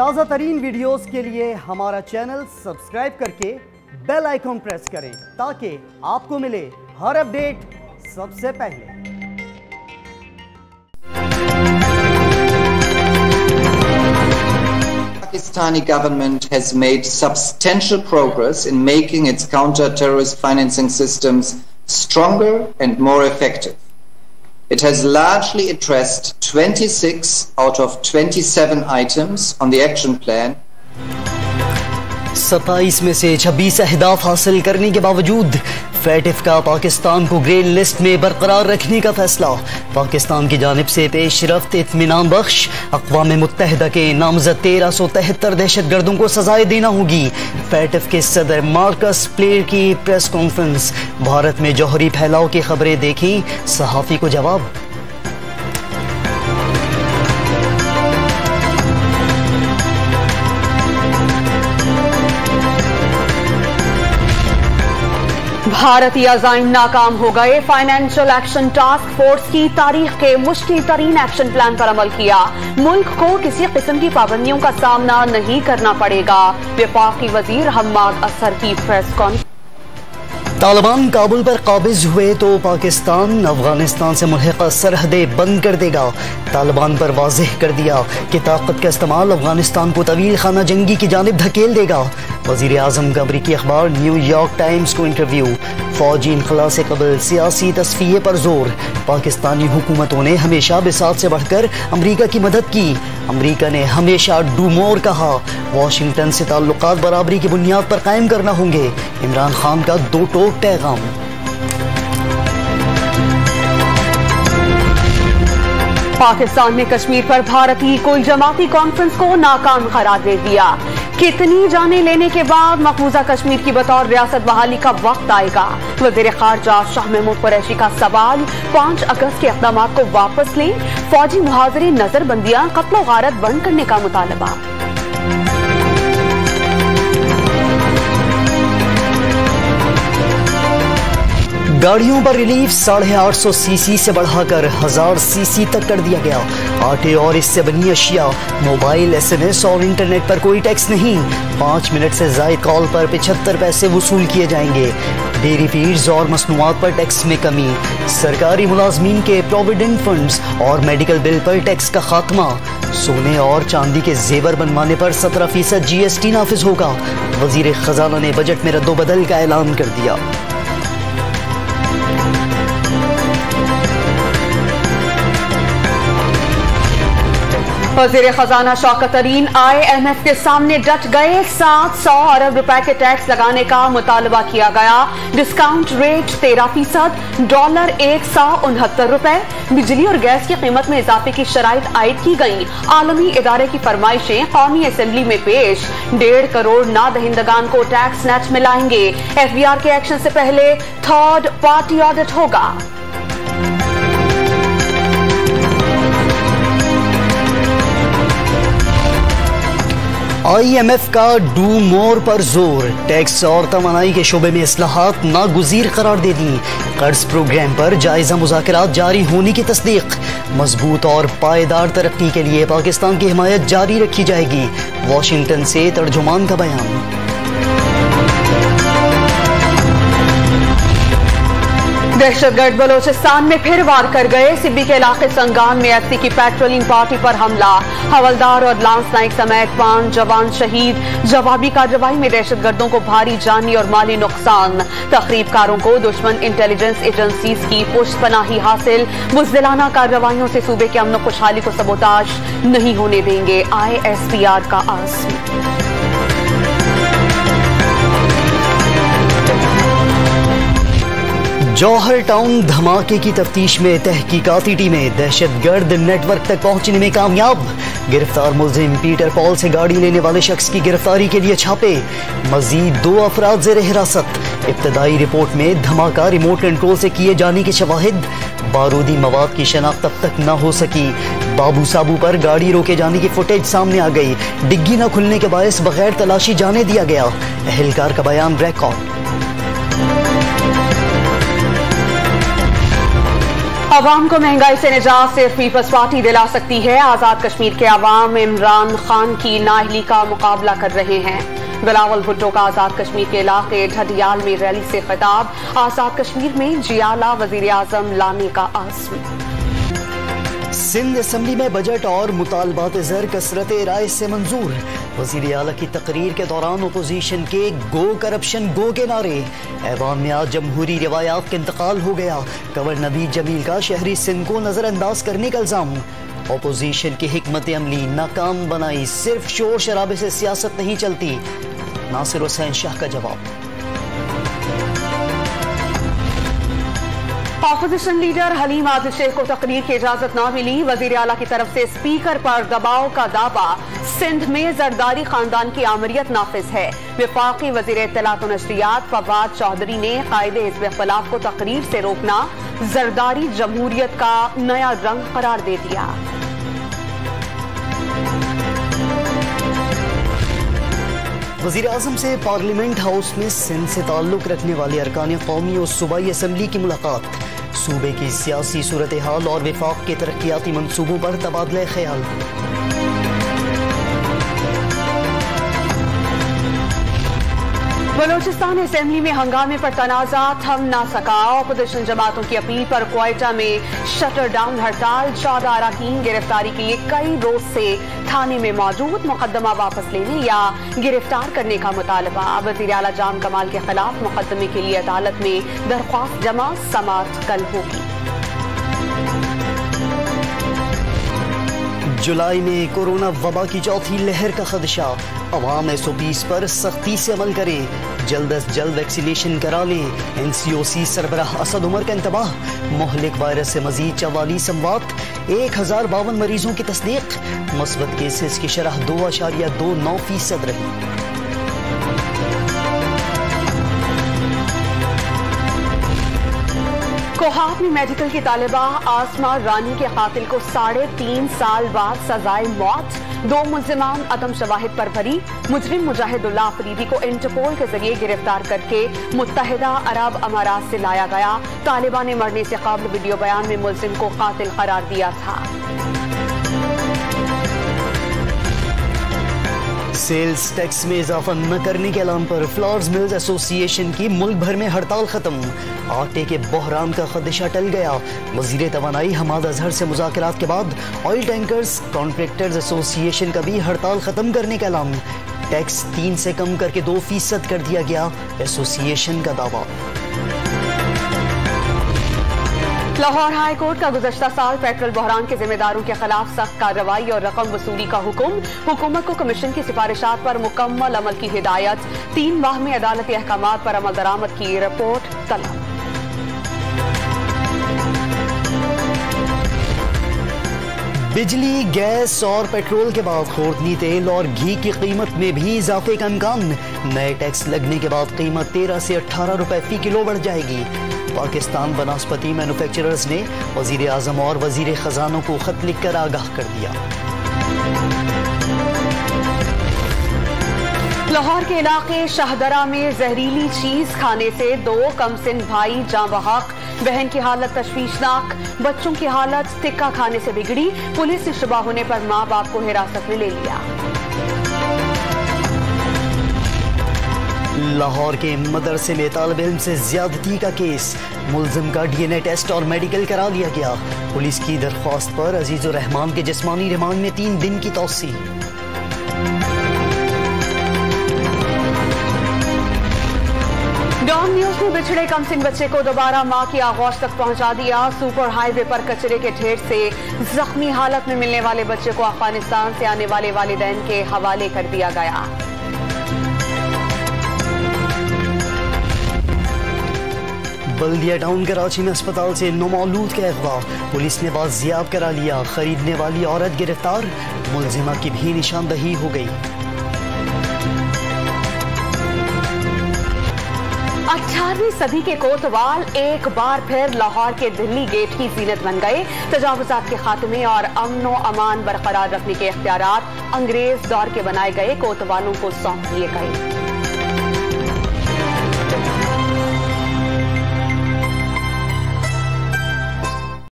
ताज़ा तरीन वीडियोस के लिए हमारा चैनल सब्सक्राइब करके बेल आइकॉन प्रेस करें ताकि आपको मिले हर अपडेट सबसे पहले। Pakistani government has made substantial progress in making its counter-terrorist financing systems stronger and more effective. It has largely addressed 26 out of 27 items on the action plan. 27 में से 26 अहदाफ हासिल करने के बावजूद फैटिफ का पाकिस्तान को ग्रीन लिस्ट में बरकरार रखने का फैसला। पाकिस्तान की जानिब से पेशरफ्त इत्मीनान बख्श। अक़वाम मुत्तहिदा के नामज़द 1373 दहशतगर्दों को सजाएं देना होगी। फैटिफ के सदर मार्कस प्लेयर की प्रेस कॉन्फ्रेंस। भारत में जौहरी फैलाव की खबरें देखी, सहाफ़ी को जवाब। भारतीय अज़ाइम नाकाम हो गए। फाइनेंशियल एक्शन टास्क फोर्स की तारीख के मुश्किल तरीन एक्शन प्लान पर अमल किया। मुल्क को किसी किस्म की पाबंदियों का सामना नहीं करना पड़ेगा। वफाकी वजीर हम्माद असर की प्रेस कॉन्फ्रेंस। तालिबान काबुल पर काबिज हुए तो पाकिस्तान अफगानिस्तान से मुल्हिक़ा सरहदें बंद कर देगा। तालिबान पर वाज़ेह कर दिया कि ताकत का इस्तेमाल अफगानिस्तान को तवील खाना जंगी की जानिब धकेल देगा। वज़ीर आज़म का अमरीकी अखबार न्यूयॉर्क टाइम्स को इंटरव्यू। फौजी इनक़लाब से कबल सियासी तस्फ़िये पर जोर। पाकिस्तानी हुकूमतों ने हमेशा बिसात से बढ़कर अमरीका की मदद की। अमरीका ने हमेशा डू मोर कहा। वाशिंगटन से ताल्लुकात बराबरी की बुनियाद पर कायम करना होंगे। इमरान खान का दो टोक पैगाम। पाकिस्तान ने कश्मीर पर भारतीय कुल जमाती कॉन्फ्रेंस को नाकाम करार दे दिया। कितनी जाने लेने के बाद मकबूजा कश्मीर की बतौर रियासत बहाली का वक्त आएगा। वज़ीर ख़ारजा शाह महमूद कुरैशी का सवाल। 5 अगस्त के इक़दाम को वापस लें। फौजी मुहाज़रे नजरबंदियां क़त्ल गारत बंद करने का मुतालबा। गाड़ियों पर रिलीफ 850 सीसी से बढ़ाकर 1000 सीसी तक कर दिया गया। आटे और इससे बनी अशिया, मोबाइल, SMS और इंटरनेट पर कोई टैक्स नहीं। 5 मिनट से ज़ायद कॉल पर 75 पैसे वसूल किए जाएंगे। डेयरी फीड्स और मसनूआत पर टैक्स में कमी। सरकारी मुलाजमीन के प्रोविडेंट फंड्स और मेडिकल बिल पर टैक्स का खात्मा। सोने और चांदी के जेवर बनवाने पर 17% GST नाफिज होगा। वजीर खजाना ने बजट में रद्दोबदल का ऐलान कर दिया। वज़ीर खजाना शौकत तरीन IMF के सामने डट गए। 700 अरब रुपए के टैक्स लगाने का मुतालबा किया गया। डिस्काउंट रेट 13%, डॉलर 169 रुपए। बिजली और गैस की कीमत में इजाफे की शराइत आयद की गई। आलमी इदारे की फरमाइशें कौमी असेंबली में पेश। 1.5 करोड़ नादहिंदगान को टैक्स नेट में लाएंगे। FBR के एक्शन से पहले थर्ड पार्टी ऑडिट होगा। IMF का डू मोर पर जोर। टैक्स और तवानाई के शोबे में इस्लाहात नागुज़ीर करार दे दी। कर्ज प्रोग्राम पर जायजा मुज़ाकरात जारी होने की तस्दीक। मजबूत और पायदार तरक्की के लिए पाकिस्तान की हिमायत जारी रखी जाएगी। वाशिंगटन से तर्जुमान का बयान। दहशतगर्द बलोचिस्तान में फिर वार कर गए। सिब्बी के इलाके संगान में FC की पेट्रोलिंग पार्टी पर हमला। हवलदार और लांस नाइक समेत 5 जवान शहीद। जवाबी कार्रवाई में दहशतगर्दों को भारी जानी और माली नुकसान। तखरीबकारों को दुश्मन इंटेलिजेंस एजेंसीज की पुष्टपनाही हासिल। बुज़दिलाना कार्रवाइयों से सूबे के अमन खुशहाली को सबोताश नहीं होने देंगे। ISPR का आज़म। जौहर टाउन धमाके की तफ्तीश में तहकीकाती टीमें दहशतगर्द नेटवर्क तक पहुंचने में कामयाब। गिरफ्तार मुलजिम पीटर पॉल से गाड़ी लेने वाले शख्स की गिरफ्तारी के लिए छापे। मजीद 2 अफराद ज़ेर हिरासत। इब्तदाई रिपोर्ट में धमाका रिमोट कंट्रोल से किए जाने की शवाहिद। बारूदी मवाद की शनाख्त तब तक न हो सकी। बाबू साबू पर गाड़ी रोके जाने की फुटेज सामने आ गई। डिग्गी न खुलने के बायस बगैर तलाशी जाने दिया गया। अहलकार का बयान रिकॉर्ड। अवाम को महंगाई से निजात सिर्फ पीपल्स पार्टी दिला सकती है। आजाद कश्मीर के अवाम इमरान खान की नाअहली का मुकाबला कर रहे हैं। बिलावल भुट्टो का आजाद कश्मीर के इलाके ढडियाल में रैली से खिताब। आजाद कश्मीर में जियाला वजीर आजम लाने का आज़म। सिंध असेंबली में बजट और मुतालबात ज़र कसरत राय से मंजूर। वज़ीर आला की तकरीर के दौरान अपोजिशन के गो करप्शन गो के नारे। ऐवान में आज जमहूरी रिवायात का इंतकाल हो गया। गवर्नर नबी जमील का शहरी सिंध को नजरअंदाज करने का इल्जाम। अपोजिशन की हिकमत अमली नाकाम बनाई। सिर्फ शोर शराबे से सियासत नहीं चलती। नासिर हुसैन शाह का जवाब। ऑपोजिशन लीडर हलीम आदिल शेख को तकरीर की इजाजत न मिली। वजीर आला की तरफ से स्पीकर पर दबाव का दावा। सिंध में जरदारी खानदान की आमरीत नाफिज है। वफाकी वजीर इत्तलात और नशरियात फवाद चौधरी ने कायदे हिज़्ब इख्तिलाफ को तकरीर से रोकना जरदारी जमहूरियत का नया रंग करार दे दिया। वज़ीर आज़म से पार्लियामेंट हाउस में सिंध से ताल्लुक रखने वाले अरकान कौमी और सूबाई असम्बली की मुलाकात। सूबे की सियासी सूरत हाल और विफाक के तरक्याती मंसूबों पर तबादला ख्याल। बलोचिस्तान असेंबली में हंगामे पर तनाज़ा थम ना सका। अपोजिशन जमातों की अपील पर क्वेटा में शटर डाउन हड़ताल। 14 अरकान गिरफ्तारी के लिए कई रोज से थाने में मौजूद। मुकदमा वापस लेने या गिरफ्तार करने का मुतालबा। वज़ीर आला जाम कमाल के खिलाफ मुकदमे के लिए अदालत में दरख्वास्त जमा। समाअत कल होगी। जुलाई में कोरोना वबा की चौथी लहर का खदशा। अवाम SOPs पर सख्ती से अमल करे। जल्द अज जल्द वैक्सीनेशन करा ले। NCOC सरबराह असद उमर का इंतबाह। मोहलिक वायरस से मजीद 44 अमवात। 1052 मरीजों की तस्दीक। मस्बत केसेस की शरह 2.29% रही। कोहाब में मेडिकल की तालिबा आसमा रानी के कातिल को 3.5 साल बाद सजाए मौत। 2 मुल्जिमान अदम शवाहिद पर भरी। मुजरिम मुजाहिदुल्लाह अफरीदी को इंटरपोल के जरिए गिरफ्तार करके मुत्तहिदा अरब अमारात से लाया गया। तालिबा ने मरने से कबल वीडियो बयान में मुल्जिम को कातिल करार दिया था। सेल्स टैक्स में इजाफा न करने के ऐलान पर फ्लावर्स मिल्स एसोसिएशन की मुल्क भर में हड़ताल खत्म। आटे के बहरान का खदशा टल गया। वजीर तवानाई हमाद अजहर से मुज़ाकरात के बाद ऑयल टैंकर्स कॉन्ट्रैक्टर्स एसोसिएशन का भी हड़ताल खत्म करने का ऐलान। टैक्स 3 से कम करके 2% कर दिया गया। एसोसिएशन का दावा। लाहौर हाई कोर्ट का गुज़श्ता साल पेट्रोल बहरान के जिम्मेदारों के खिलाफ सख्त कार्रवाई और रकम वसूली का हुक्म। हुकूमत को कमीशन की सिफारिशात पर मुकम्मल अमल की हिदायत। 3 माह में अदालती अहकामात पर अमल दरामद की रिपोर्ट तलब। बिजली, गैस और पेट्रोल के बाद खुर्दनी तेल और घी की कीमत में भी इजाफे का इम्कान। नए टैक्स लगने के बाद कीमत 13 से 18 रुपए फी किलो बढ़ जाएगी। पाकिस्तान बनस्पति मैन्युफैक्चरर्स ने वजीर आजम और वजीर खजानों को खत लिखकर आगाह कर दिया। लाहौर के इलाके शाहदरा में जहरीली चीज खाने से 2 कमसिन भाई जाँ बहक। बहन की हालत तशवीशनाक। बच्चों की हालत टिक्का खाने से बिगड़ी। पुलिस ने शुबा होने पर मां बाप को हिरासत में ले लिया। लाहौर के मदरसे में तालिब इल्म से ज्यादती का केस। मुल्जिम का DNA टेस्ट और मेडिकल करा लिया गया। पुलिस की दरख्वास्त पर अजीजुर रहमान के जिस्मानी रिमांड में 3 दिन की तौसी। डॉन न्यूज ने बिछड़े कमसिन बच्चे को दोबारा मां की आगोश तक पहुंचा दिया। सुपर हाईवे पर कचरे के ढेर से जख्मी हालत में मिलने वाले बच्चे को अफगानिस्तान से आने वाले वालिदैन के हवाले कर दिया गया। बल्दिया टाउन कराची में अस्पताल से नौमौलूद का अगवा। पुलिस ने बाजियाब करा लिया। खरीदने वाली औरत गिरफ्तार। मुल्जिमा की भी निशानदही हो गई। 18वीं सदी के कोतवाल एक बार फिर लाहौर के दिल्ली गेट की जीनत बन गए। तजावुजात के खात्मे और अमनो अमान बरकरार रखने के इख्तियारात अंग्रेज दौर के बनाए गए कोतवालों को सौंप दिए गए।